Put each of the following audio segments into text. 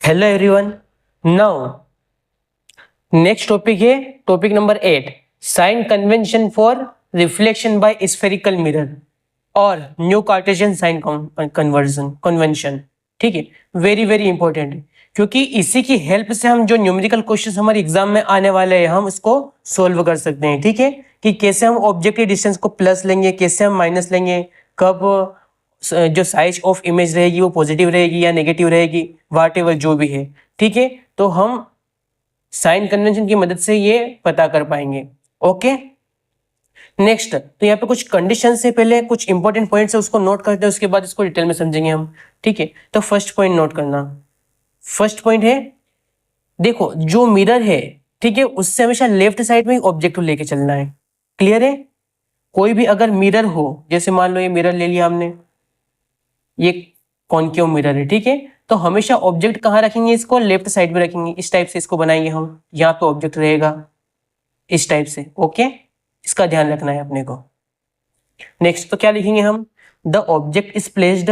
Hello everyone. Now next topic है topic number 8, sign convention for reflection by spherical mirror और new Cartesian sign convention. ठीक है, very very important है क्योंकि इसी की हेल्प से हम जो न्यूमेरिकल क्वेश्चन हमारे एग्जाम में आने वाले हैं हम इसको सोल्व कर सकते हैं। ठीक है, कि कैसे हम ऑब्जेक्टिव डिस्टेंस को प्लस लेंगे, कैसे हम माइनस लेंगे, कब जो साइज ऑफ इमेज रहेगी वो पॉजिटिव रहेगी या नेगेटिव रहेगी, वाट एवर जो भी है। ठीक है, तो हम साइन कन्वेंशन की मदद से ये पता कर पाएंगे। ओके, नेक्स्ट तो यहाँ पे कुछ कंडीशन से पहले कुछ इंपॉर्टेंट पॉइंट्स है उसको नोट करते हैं, उसके बाद इसको डिटेल में समझेंगे हम। ठीक है, तो फर्स्ट पॉइंट नोट करना। फर्स्ट पॉइंट है, देखो जो मिरर है, ठीक है, उससे हमेशा लेफ्ट साइड में ऑब्जेक्ट को लेके चलना है। क्लियर है? कोई भी अगर मिरर हो, जैसे मान लो ये मिरर ले लिया हमने, ये कॉनकेव मिरर है। ठीक है, तो हमेशा ऑब्जेक्ट कहाँ रखेंगे, इसको लेफ्ट साइड में रखेंगे। इस टाइप से इसको बनाएंगे हम, यहाँ पे ऑब्जेक्ट रहेगा इस टाइप से। ओके, इसका ध्यान रखना है अपने को। नेक्स्ट तो क्या लिखेंगे हम, the object is placed,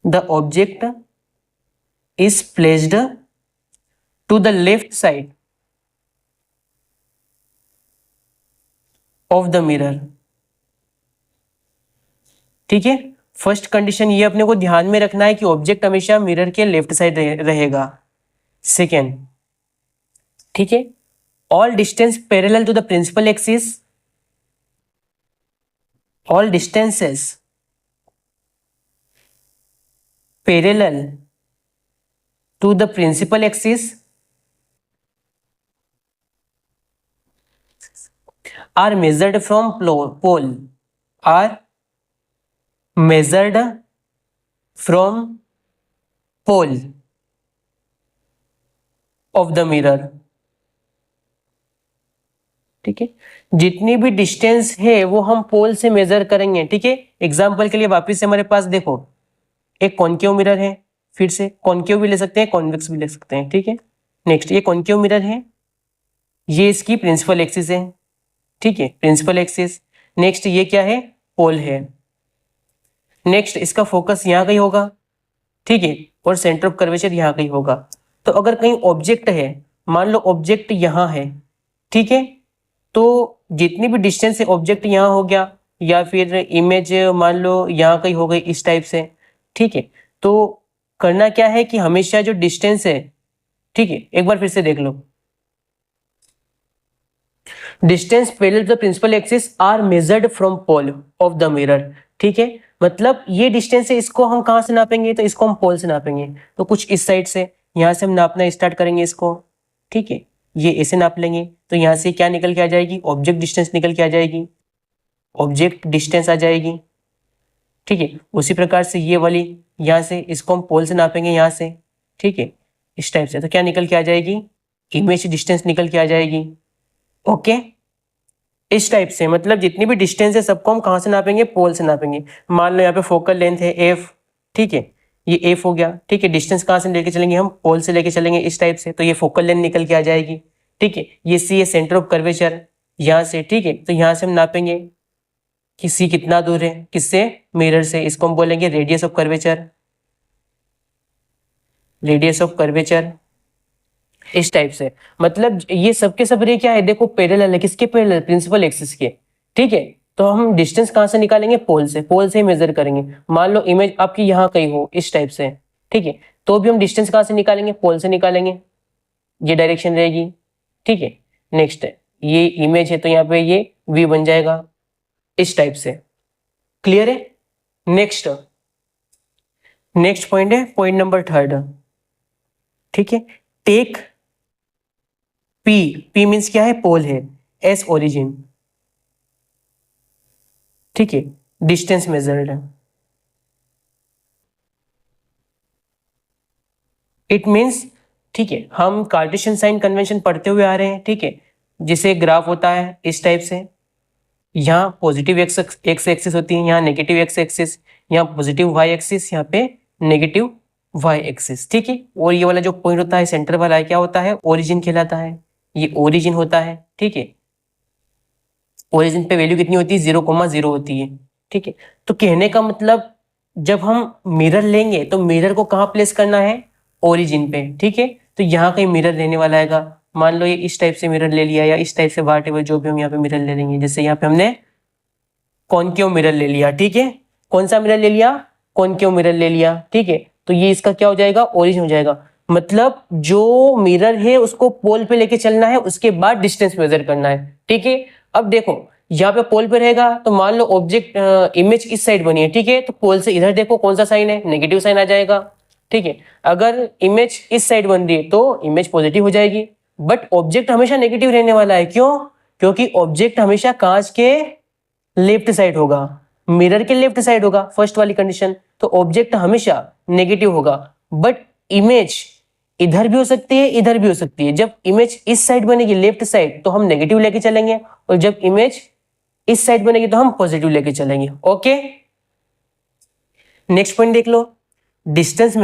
the object is placed to the left side of the mirror. ठीक है, फर्स्ट कंडीशन ये अपने को ध्यान में रखना है कि ऑब्जेक्ट हमेशा मिरर के लेफ्ट साइड रहेगा। सेकेंड, ठीक है, all distance parallel to the principal axis, all distances parallel to the principal axis are measured from pole, are measured from pole of the mirror। ठीक है, जितनी भी डिस्टेंस है वो हम पोल से मेजर करेंगे। ठीक है, एग्जांपल के लिए वापस से हमारे पास देखो एक कॉनकेव मिरर है, फिर से कॉनकेव भी ले सकते हैं, कॉन्वेक्स भी ले सकते हैं। ठीक है, नेक्स्ट ये कॉनकेव मिरर है, ये इसकी प्रिंसिपल एक्सिस है। ठीक है, प्रिंसिपल एक्सिस। नेक्स्ट ये क्या है, पोल है। नेक्स्ट इसका फोकस यहाँ कहीं होगा। ठीक है, और सेंटर ऑफ कर्वेचर यहाँ कहीं होगा। तो अगर कहीं ऑब्जेक्ट है, मान लो ऑब्जेक्ट यहाँ है, ठीक है, तो जितनी भी डिस्टेंस है ऑब्जेक्ट यहाँ हो गया या फिर इमेज मान लो यहाँ कहीं हो गई इस टाइप से। ठीक है, तो करना क्या है कि हमेशा जो डिस्टेंस है, ठीक है, एक बार फिर से देख लो, distance parallel to the principal axis are measured from pole of the mirror. ठीक है, मतलब ये डिस्टेंस है, इसको हम कहाँ से नापेंगे, तो इसको हम पोल से नापेंगे। तो कुछ इस साइड से यहाँ से हम नापना स्टार्ट करेंगे इसको। ठीक है, ये ऐसे नाप लेंगे तो यहाँ से क्या निकल के आ जाएगी, ऑब्जेक्ट डिस्टेंस निकल के आ जाएगी, ऑब्जेक्ट डिस्टेंस आ जाएगी। ठीक है, उसी प्रकार से ये वाली यहाँ से इसको हम पोल से नापेंगे यहाँ से। ठीक है, इस टाइप से तो क्या निकल के आ जाएगी, इमेज डिस्टेंस निकल के आ जाएगी। ओके, इस टाइप से मतलब जितनी भी डिस्टेंस है सबको हम कहाँ से नापेंगे, पोल से नापेंगे। मान लो यहाँ पे फोकल लेंथ है एफ, ठीक है, ये एफ हो गया। ठीक है, डिस्टेंस कहाँ से लेके चलेंगे, हम पोल से लेके चलेंगे इस टाइप से, तो ये फोकल लेंथ निकल के आ जाएगी। ठीक है, ये सी है सेंटर ऑफ कर्वेचर यहाँ से। ठीक है, तो यहाँ से हम नापेंगे कि सी कितना दूर है, किससे, मिरर से। इसको हम बोलेंगे radius of curvature, radius of curvature. इस टाइप से मतलब ये सबके सब रे क्या है, देखो पैरेलल है, किसके पैरेलल, प्रिंसिपल एक्सिस के। ठीक है, तो हम डिस्टेंस कहाँ से निकालेंगे, पोल से, पोल से ही मेजर करेंगे। मान लो इमेज आपकी यहाँ कहीं हो इस टाइप से, ठीक है, तो भी हम डिस्टेंस कहाँ से निकालेंगे, पोल से निकालेंगे, ये डायरेक्शन रहेगी। ठीक है, नेक्स्ट ये इमेज है तो यहाँ पे ये वी बन जाएगा इस टाइप से। क्लियर है? नेक्स्ट नेक्स्ट पॉइंट है पॉइंट नंबर 3। ठीक है, टेक पी, पी मीन्स क्या है, पोल है, एस ओरिजिन। ठीक है, डिस्टेंस मेजर्ड है। इट मीन्स, ठीक है, हम कार्टेशियन साइन कन्वेंशन पढ़ते हुए आ रहे हैं। ठीक है, जिसे ग्राफ होता है इस टाइप से, यहाँ पॉजिटिव एक्स एक्सिस होती है, यहाँ नेगेटिव एक्स एक्सिस, यहाँ पॉजिटिव वाई एक्सिस, यहाँ पे नेगेटिव वाई एक्सिस। ठीक है, और ये वाला जो पॉइंट होता है सेंटर वाला है, क्या होता है, ओरिजिन कहलाता है, ये ओरिजिन होता है। ठीक है, ओरिजिन पे वैल्यू कितनी होती है, 0,0 होती है। ठीक है, तो कहने का मतलब जब हम मिरर लेंगे तो मिरर को कहाँ प्लेस करना है, ओरिजिन पे, ठीक है। तो यहाँ कहीं मिरर रहने वाला है। मान लो ये इस टाइप से मिरर ले लिया या इस टाइप से, व्हाटएवर जो भी हम यहाँ पे मिरर ले लेंगे। जैसे यहाँ पे हमने कॉनकेव मिरर ले लिया, ठीक है। कौन सा मिरर ले लिया, कॉनकेव मिरर ले लिया, ठीक है। तो ये इसका क्या हो जाएगा, ओरिजिन हो जाएगा। मतलब जो मिरर है उसको पोल पे लेके चलना है, उसके बाद डिस्टेंस मेजर करना है, ठीक है। अब देखो यहाँ पे पोल पे रहेगा तो मान लो ऑब्जेक्ट इमेज इस साइड बनी है, ठीक है। तो पोल से इधर देखो कौन सा साइन है, नेगेटिव साइन आ जाएगा, ठीक है। अगर इमेज इस साइड बन रही है तो इमेज पॉजिटिव हो जाएगी। बट ऑब्जेक्ट हमेशा नेगेटिव रहने वाला है, क्यों, क्योंकि ऑब्जेक्ट हमेशा कांच के लेफ्ट साइड होगा, मिरर के लेफ्ट साइड होगा, फर्स्ट वाली कंडीशन। तो ऑब्जेक्ट हमेशा नेगेटिव होगा। बट इमेज इधर भी हो सकती है, इधर भी हो सकती है। जब इमेज इस साइड बनेगी लेफ्ट साइड तो हम नेगेटिव लेके चलेंगे, और जब इमेज इस साइड बनेगी तो हम पॉजिटिव लेके चलेंगे। ओके, नेक्स्ट पॉइंट देख लो, distance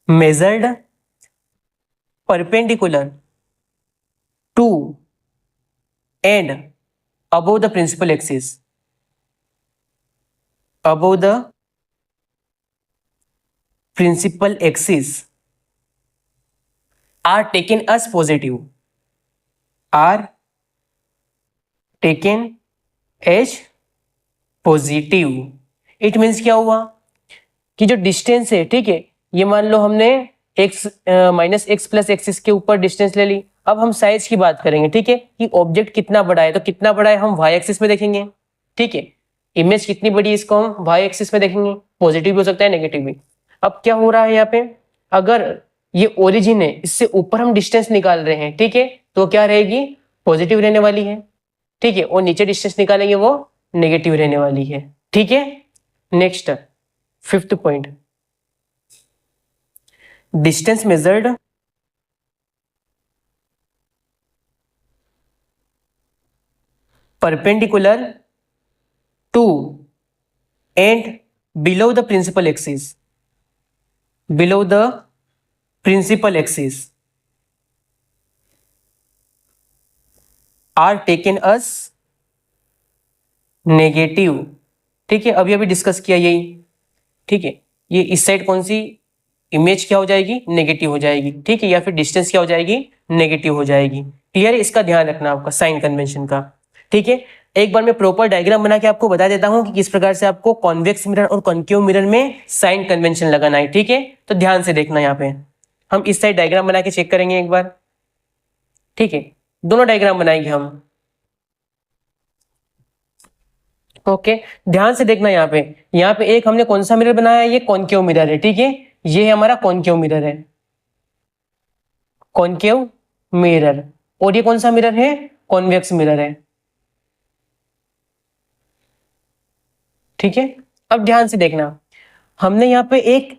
measured, perpendicular to and above the principal axis, above the principal axis are taken as positive, are taken as positive। It means क्या हुआ कि जो डिस्टेंस है, ठीक है, ये मान लो हमने x minus x plus axis के ऊपर डिस्टेंस ले ली। अब हम साइज की बात करेंगे, ठीक है, कि ऑब्जेक्ट कितना बड़ा है। तो कितना बड़ा है हम वाई एक्सिस में देखेंगे, ठीक है। इमेज कितनी बड़ी है इसको हम वाई एक्सिस में देखेंगे, पॉजिटिव भी हो सकता है नेगेटिव भी। अब क्या हो रहा है यहाँ पे, अगर ये ओरिजिन है, इससे ऊपर हम डिस्टेंस निकाल रहे हैं, ठीक है, तो क्या रहेगी, पॉजिटिव रहने वाली है, ठीक है। और नीचे डिस्टेंस निकालेंगे वो नेगेटिव रहने वाली है, ठीक है। Next fifth point, distance measured perpendicular to and below the principal axis, below the principal axis are taken as negative, ठीक है। अभी अभी डिस्कस किया यही, ठीक है। ये इस साइड कौन सी इमेज क्या हो जाएगी, नेगेटिव हो जाएगी, ठीक है, या फिर डिस्टेंस क्या हो जाएगी, नेगेटिव हो जाएगी। क्लियर है, इसका ध्यान रखना आपका साइन कन्वेंशन का, ठीक है। एक बार मैं प्रॉपर डायग्राम बना के आपको बता देता हूं कि किस प्रकार से आपको कॉन्वेक्स मिरर और कॉन्केव मिरर में साइन कन्वेंशन लगाना है, ठीक है। तो ध्यान से देखना, यहाँ पे हम इस साइड डायग्राम बना के चेक करेंगे एक बार, ठीक है। दोनों डायग्राम बनाएंगे हम, ओके। ध्यान से देखना, यहाँ पे एक हमने कौन सा मिरर बनाया है, ये कॉन्केव मिरर है, ठीक है। ये हमारा कॉन्केव मिरर है, कॉन्केव मिरर। और ये कौन सा मिरर है, कॉन्वेक्स मिरर है, ठीक है। अब ध्यान से देखना, हमने यहाँ पे एक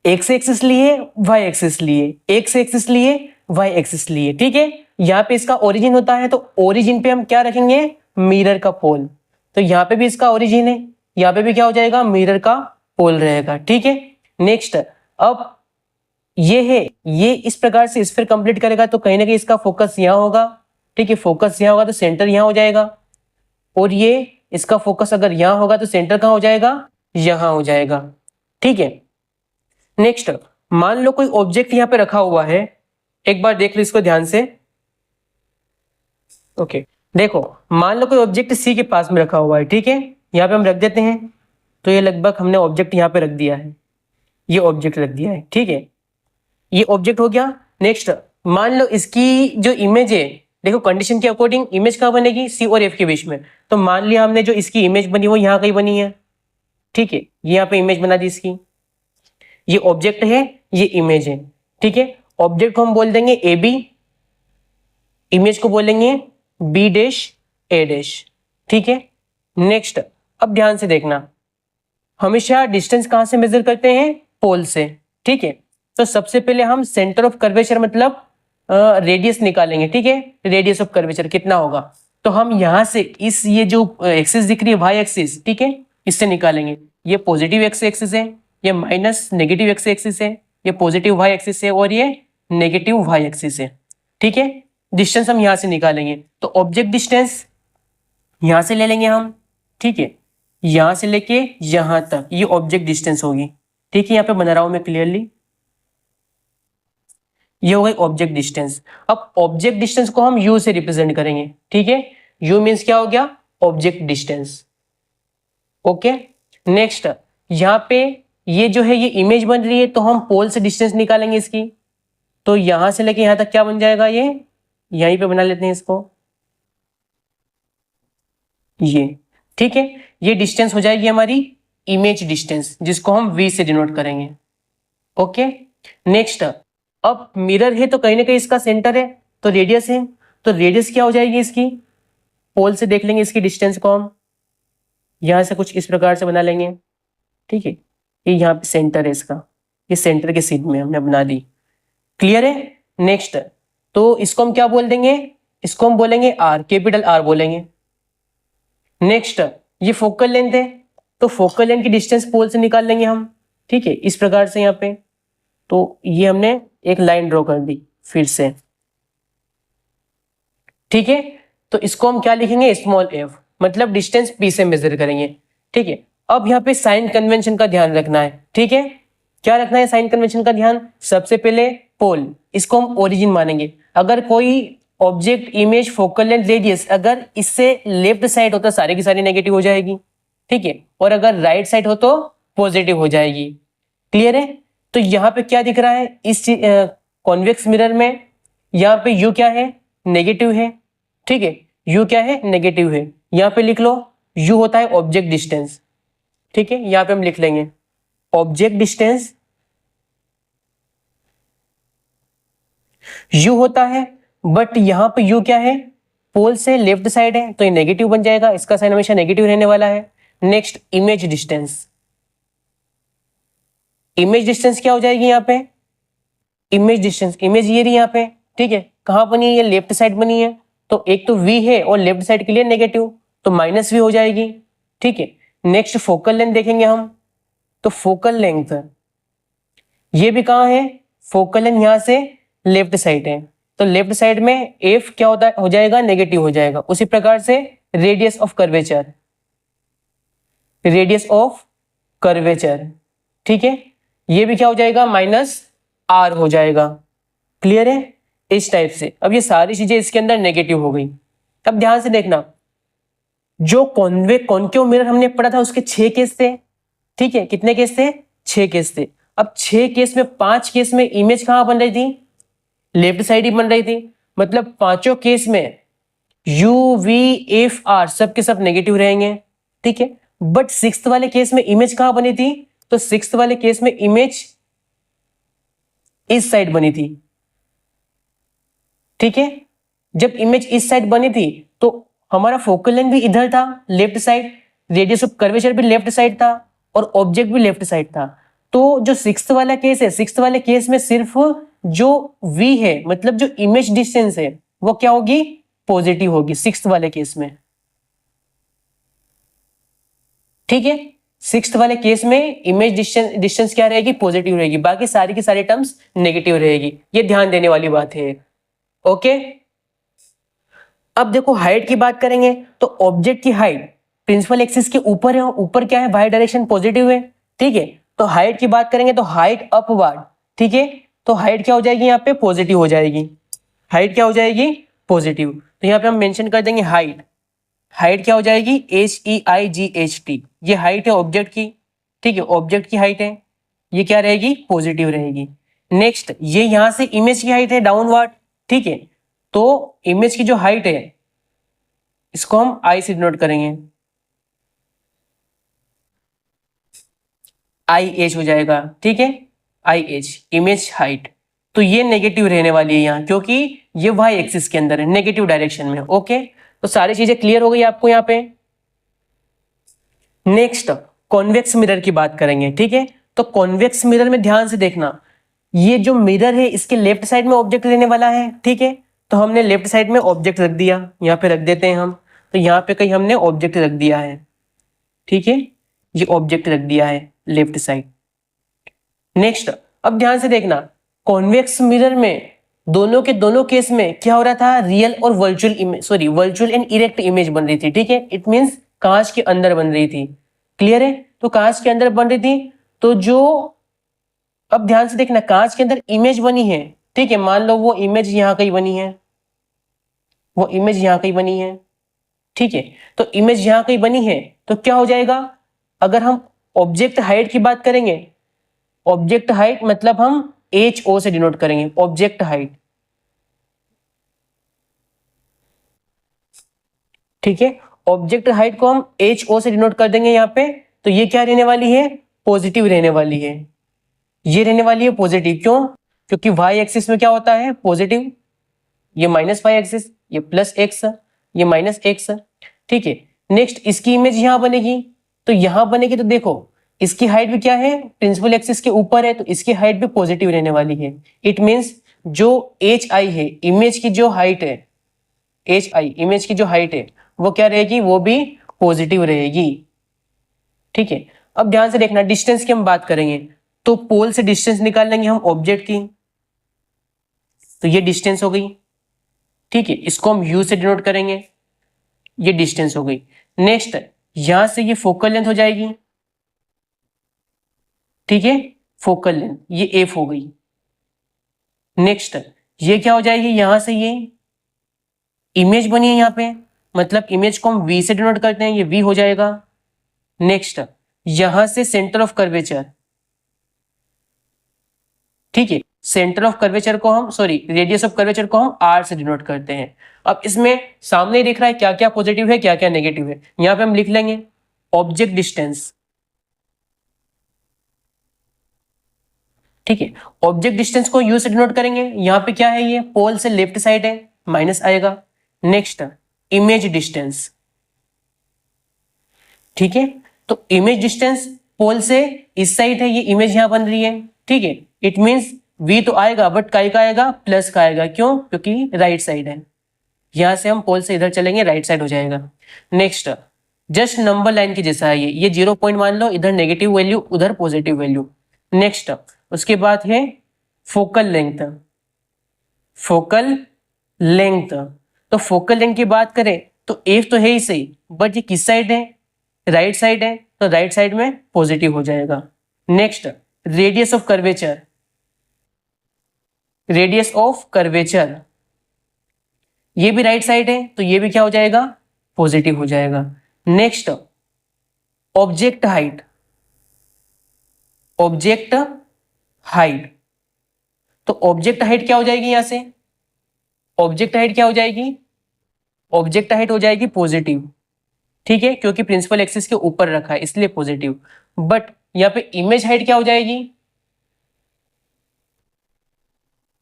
एक्स एक्सिस लिए, वाई एक्सिस लिए, एक्स एक्सिस लिए, वाई एक्सिस लिए, ठीक है। यहाँ पे इसका ओरिजिन होता है, तो ओरिजिन पे हम क्या रखेंगे, मिरर का पोल। तो यहाँ पे भी इसका ओरिजिन है, यहाँ पे भी क्या हो जाएगा, मिरर का पोल रहेगा, ठीक है। नेक्स्ट, अब ये है, ये इस प्रकार से स्फीयर कंप्लीट करेगा तो कहीं ना कहीं इसका फोकस यहाँ होगा, ठीक है। फोकस यहाँ होगा तो सेंटर यहाँ हो जाएगा, और ये इसका फोकस अगर यहाँ होगा तो सेंटर कहाँ हो जाएगा, यहाँ हो जाएगा, ठीक है। नेक्स्ट, मान लो कोई ऑब्जेक्ट यहाँ पे रखा हुआ है, एक बार देख लो इसको ध्यान से, ओके। देखो, मान लो कोई ऑब्जेक्ट सी के पास में रखा हुआ है, ठीक है। यहाँ पे हम रख देते हैं, तो ये लगभग हमने ऑब्जेक्ट यहाँ पे रख दिया है, ये ऑब्जेक्ट रख दिया है, ठीक है। ये ऑब्जेक्ट हो गया। नेक्स्ट, मान लो इसकी जो इमेज है, देखो कंडीशन के अकॉर्डिंग इमेज कहाँ बनेगी, सी और एफ के बीच में। तो मान लिया हमने जो इसकी इमेज बनी वो यहाँ कहीं बनी है, ठीक है। यहाँ पे इमेज बना दी इसकी, ये ऑब्जेक्ट है, ये इमेज है, ठीक है। ऑब्जेक्ट को हम बोल देंगे ए बी, इमेज को बोलेंगे बी डैश ए डैश, ठीक है। नेक्स्ट, अब ध्यान से देखना, हमेशा डिस्टेंस कहां से मेजर करते हैं, पोल से, ठीक है। तो सबसे पहले हम सेंटर ऑफ कर्वेचर मतलब रेडियस निकालेंगे, ठीक है। रेडियस ऑफ कर्वेचर कितना होगा, तो हम यहां से इस ये जो एक्सिस दिख रही है वाई एक्सिस, ठीक है, इससे निकालेंगे। ये पॉजिटिव एक्स एक्सिस है, ये माइनस नेगेटिव एक्स एक्सिस है, ये पॉजिटिव वाई एक्सिस है और ये नेगेटिव वाई एक्सिस है, ठीक है। डिस्टेंस हम यहाँ से निकालेंगे, तो ऑब्जेक्ट डिस्टेंस यहाँ से ले लेंगे हम, ठीक है, यहाँ से लेके यहाँ तक ये ऑब्जेक्ट डिस्टेंस होगी, ठीक है, यहाँ पे बना रहा हूं मैं क्लियरली, ये हो गई ऑब्जेक्ट डिस्टेंस। अब ऑब्जेक्ट डिस्टेंस को हम यू से रिप्रेजेंट करेंगे, ठीक है, यू मीन्स क्या हो गया, ऑब्जेक्ट डिस्टेंस। ओके, नेक्स्ट यहाँ पे ये जो है ये इमेज बन रही है, तो हम पोल से डिस्टेंस निकालेंगे इसकी, तो यहां से लेके यहां तक क्या बन जाएगा, ये यहीं पे बना लेते हैं इसको, ये, ठीक है, ये डिस्टेंस हो जाएगी हमारी इमेज डिस्टेंस, जिसको हम वी से डिनोट करेंगे। ओके, नेक्स्ट अब मिरर है तो कहीं ना कहीं इसका सेंटर है, तो रेडियस है, तो रेडियस क्या हो जाएगी इसकी, पोल से देख लेंगे इसकी डिस्टेंस को हम, यहां से कुछ इस प्रकार से बना लेंगे, ठीक है, ये यहाँ पे सेंटर है इसका, ये सेंटर के सीध में हमने बना दी, क्लियर है। नेक्स्ट तो इसको हम क्या बोल देंगे, इसको हम बोलेंगे आर, कैपिटल आर बोलेंगे। नेक्स्ट ये फोकल लेंथ है, तो फोकल लेंथ की डिस्टेंस पोल से निकाल लेंगे हम, ठीक है, इस प्रकार से यहाँ पे, तो ये हमने एक लाइन ड्रॉ कर दी फिर से, ठीक है, तो इसको हम क्या लिखेंगे, स्मॉल एफ, मतलब डिस्टेंस पी से मेजर करेंगे, ठीक है। अब यहाँ पे साइन कन्वेंशन का ध्यान रखना है, ठीक है, क्या रखना है साइन कन्वेंशन का ध्यान, सबसे पहले पोल, इसको हम ओरिजिन मानेंगे, अगर कोई object image focal length radius अगर इससे लेफ्ट साइड होता सारी की सारी नेगेटिव हो जाएगी, ठीक है, और अगर राइट साइड हो तो पॉजिटिव हो जाएगी, क्लियर है। तो यहाँ पे क्या दिख रहा है इस कॉन्वेक्स मिरर में, यहाँ पे यू क्या है, नेगेटिव है, ठीक है, यू क्या है, नेगेटिव है, यहाँ पे लिख लो यू होता है ऑब्जेक्ट डिस्टेंस, ठीक है, यहाँ पे हम लिख लेंगे ऑब्जेक्ट डिस्टेंस यू होता है, बट यहां पे यू क्या है, पोल से लेफ्ट साइड है, तो ये नेगेटिव बन जाएगा, इसका साइन हमेशा नेगेटिव रहने वाला है। Next image distance, image distance क्या हो जाएगी यहाँ पे, इमेज डिस्टेंस, इमेज ये रही यहाँ पे, ठीक है, कहां बनी है, ये लेफ्ट साइड बनी है, तो एक तो v है और लेफ्ट साइड के लिए नेगेटिव, तो माइनस v हो जाएगी, ठीक है। नेक्स्ट फोकल लेंथ देखेंगे हम, तो फोकल लेंथ ये भी कहां है, फोकल लेंथ यहां से लेफ्ट साइड है, तो लेफ्ट साइड में एफ क्या होता है, हो जाएगा नेगेटिव हो जाएगा। उसी प्रकार से radius of curvature, radius of curvature, ठीक है, ये भी क्या हो जाएगा, माइनस आर हो जाएगा, क्लियर है, इस टाइप से। अब ये सारी चीजें इसके अंदर नेगेटिव हो गई। अब ध्यान से देखना, जो कॉन्केव मिरर हमने पढ़ा था उसके 6 केस थे, ठीक है, कितने केस थे, 6 केस थे। अब 6 केस में 5 केस में इमेज कहां बन रही थी, लेफ्ट साइड ही बन रही थी, मतलब पांचों केस में यू वी एफ आर सब के सब नेगेटिव रहेंगे, ठीक है। बट 6th वाले केस में इमेज कहां बनी थी, तो 6th वाले केस में इमेज इस साइड बनी थी, ठीक है। जब इमेज इस साइड बनी थी तो हमारा फोकल लेंथ भी इधर था, left side, radius of curvature भी लेफ्ट साइड था और ऑब्जेक्ट भी लेफ्ट साइड था। तो जो 6th वाला केस है, 6th वाले केस में सिर्फ जो v है, मतलब जो इमेज डिस्टेंस है, वो क्या होगी, पॉजिटिव होगी 6th वाले केस में, ठीक है। 6th वाले केस में इमेज डिस्टेंस क्या रहेगी, पॉजिटिव रहेगी, बाकी सारी की सारी टर्म्स नेगेटिव रहेगी, ये ध्यान देने वाली बात है। ओके, अब देखो हाइट की बात करेंगे, तो ऑब्जेक्ट की हाइट प्रिंसिपल एक्सिस के ऊपर है, ऊपर क्या है, वाई डायरेक्शन पॉजिटिव है, ठीक है। तो हाइट की बात करेंगे तो हाइट अपवर्ड, ठीक है, तो हाइट क्या हो जाएगी, यहाँ पे पॉजिटिव हो जाएगी, हाइट क्या हो जाएगी, पॉजिटिव। तो यहाँ पे हम मेंशन कर देंगे हाइट, हाइट क्या हो जाएगी, HEIGHT, ये हाइट है ऑब्जेक्ट की, ठीक है, ऑब्जेक्ट की हाइट है, ये क्या रहेगी, पॉजिटिव रहेगी। नेक्स्ट ये यहां से इमेज की हाइट है डाउनवर्ड, ठीक है, तो इमेज की जो हाइट है इसको हम I से डिनोट करेंगे, IH हो जाएगा, ठीक है, IH इमेज हाइट। तो ये नेगेटिव रहने वाली है यहाँ, क्योंकि ये y एक्सिस के अंदर है, नेगेटिव डायरेक्शन में। ओके, तो सारी चीजें क्लियर हो गई आपको यहाँ पे। नेक्स्ट कॉन्वेक्स मिरर की बात करेंगे, ठीक है। तो कॉन्वेक्स मिरर में ध्यान से देखना, ये जो मिरर है इसके लेफ्ट साइड में ऑब्जेक्ट रहने वाला है, ठीक है, तो हमने लेफ्ट साइड में ऑब्जेक्ट रख दिया, यहाँ पे रख देते हैं हम, तो यहाँ पे कहीं हमने ऑब्जेक्ट रख दिया है, ठीक है, ये ऑब्जेक्ट रख दिया है लेफ्ट साइड। नेक्स्ट अब ध्यान से देखना, कॉन्वेक्स मिरर में दोनों के दोनों केस में क्या हो रहा था, रियल और वर्चुअल एंड इरेक्ट इमेज बन रही थी, ठीक है। इट मींस कांच के अंदर बन रही थी, क्लियर है। तो कांच के अंदर बन रही थी, तो जो, अब ध्यान से देखना, कांच के अंदर इमेज बनी है, ठीक है। मान लो वो इमेज यहाँ कहीं बनी है, वो इमेज यहाँ कहीं बनी है, ठीक है। तो इमेज यहाँ कहीं बनी है, तो क्या हो जाएगा, अगर हम ऑब्जेक्ट हाइट की बात करेंगे, ऑब्जेक्ट हाइट मतलब हम HO से डिनोट करेंगे, ऑब्जेक्ट हाइट, ठीक है। ऑब्जेक्ट हाइट को हम HO से डिनोट कर देंगे यहाँ पे। तो ये क्या रहने वाली है, पॉजिटिव रहने वाली है, ये रहने वाली है पॉजिटिव। क्यों, क्योंकि वाई एक्सिस में क्या होता है, पॉजिटिव, ये माइनस वाई एक्सिस, ये प्लस एक्स, ये माइनस एक्स, ठीक है। नेक्स्ट इसकी इमेज यहां बनेगी, तो यहां बनेगी, तो देखो इसकी हाइट भी क्या है, प्रिंसिपल एक्सिस के ऊपर है, तो इसकी हाइट भी पॉजिटिव रहने वाली है। इट मींस जो एच आई है, इमेज की जो हाइट है, एच आई इमेज की जो हाइट है, वो क्या रहेगी, वो भी पॉजिटिव रहेगी, ठीक है। अब ध्यान से देखना, डिस्टेंस की हम बात करेंगे, तो पोल से डिस्टेंस निकाल लेंगे हम ऑब्जेक्ट की, तो ये डिस्टेंस हो गई, ठीक है। इसको हम यू से डिनोट करेंगे, ये डिस्टेंस हो गई। नेक्स्ट यहां से ये फोकल लेंथ हो जाएगी, ठीक है, फोकल लेंथ, ये एफ हो गई। नेक्स्ट ये क्या हो जाएगी, यहां से ये इमेज बनी है यहाँ पे, मतलब इमेज को हम वी से डिनोट करते हैं, ये वी हो जाएगा। नेक्स्ट यहां से सेंटर ऑफ कर्वेचर, ठीक है, सेंटर ऑफ कर्वेचर को हम, रेडियस ऑफ कर्वेचर को हम आर से डिनोट करते हैं। अब इसमें सामने ही दिख रहा है क्या क्या पॉजिटिव है, क्या क्या नेगेटिव है। यहां पे हम लिख लेंगे ऑब्जेक्ट डिस्टेंस, ठीक है। ऑब्जेक्ट डिस्टेंस को यू से डिनोट करेंगे, यहां पे क्या है, ये पोल से लेफ्ट साइड है, माइनस आएगा। नेक्स्ट इमेज डिस्टेंस, ठीक है। तो इमेज डिस्टेंस पोल से इस साइड है, ये इमेज यहां बन रही है, ठीक है। इट मींस वी तो आएगा, बट काय का आएगा, प्लस का आएगा। क्यों, क्योंकि राइट साइड है, यहां से हम पोल से इधर चलेंगे, राइट साइड हो जाएगा। नेक्स्ट जस्ट नंबर लाइन की जैसा है ये 0 पॉइंट मान लो, इधर नेगेटिव वैल्यू, उधर पॉजिटिव वैल्यू। नेक्स्ट उसके बाद है फोकल लेंथ, फोकल लेंथ। तो फोकल लेंथ की बात करें तो एफ तो है ही सही, बट ये किस साइड है, राइट साइड है, तो राइट साइड में पॉजिटिव हो जाएगा। Next radius of curvature, radius of curvature, ये भी राइट साइड है, तो ये भी क्या हो जाएगा, पॉजिटिव हो जाएगा। Next object height, object height, तो ऑब्जेक्ट हाइट क्या हो जाएगी, यहां से ऑब्जेक्ट हाइट क्या हो जाएगी, ऑब्जेक्ट हाइट हो जाएगी पॉजिटिव, ठीक है, क्योंकि प्रिंसिपल एक्सिस के ऊपर रखा है इसलिए पॉजिटिव। बट यहां पे इमेज हाइट क्या हो जाएगी,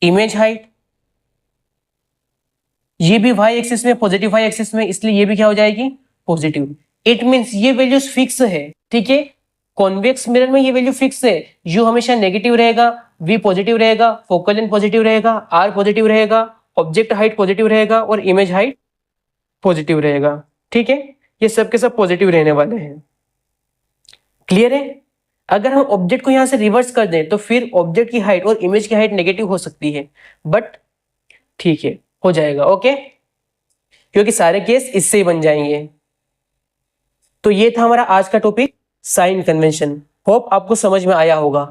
इमेज हाइट, ये भी वाई एक्सिस में, पॉजिटिव वाई एक्सिस में, इसलिए ये भी क्या हो जाएगी, पॉजिटिव। इट मींस ये वैल्यूज फिक्स है, ठीक है। कॉन्वेक्स मिरर में ये वैल्यू फिक्स है, यू हमेशा नेगेटिव रहेगा, वी पॉजिटिव रहेगा, फोकल लेंथ पॉजिटिव रहेगा, आर पॉजिटिव रहेगा, ऑब्जेक्ट हाइट पॉजिटिव रहेगा और इमेज हाइट पॉजिटिव रहेगा, ठीक है। ये सब के सब पॉजिटिव रहने वाले हैं, क्लियर है। अगर हम ऑब्जेक्ट को यहां से रिवर्स कर दें तो फिर ऑब्जेक्ट की हाइट और इमेज की हाइट नेगेटिव हो सकती है, बट ठीक है, हो जाएगा, ओके, क्योंकि सारे केस इससे ही बन जाएंगे। तो ये था हमारा आज का टॉपिक, साइन कन्वेंशन। होप आपको समझ में आया होगा।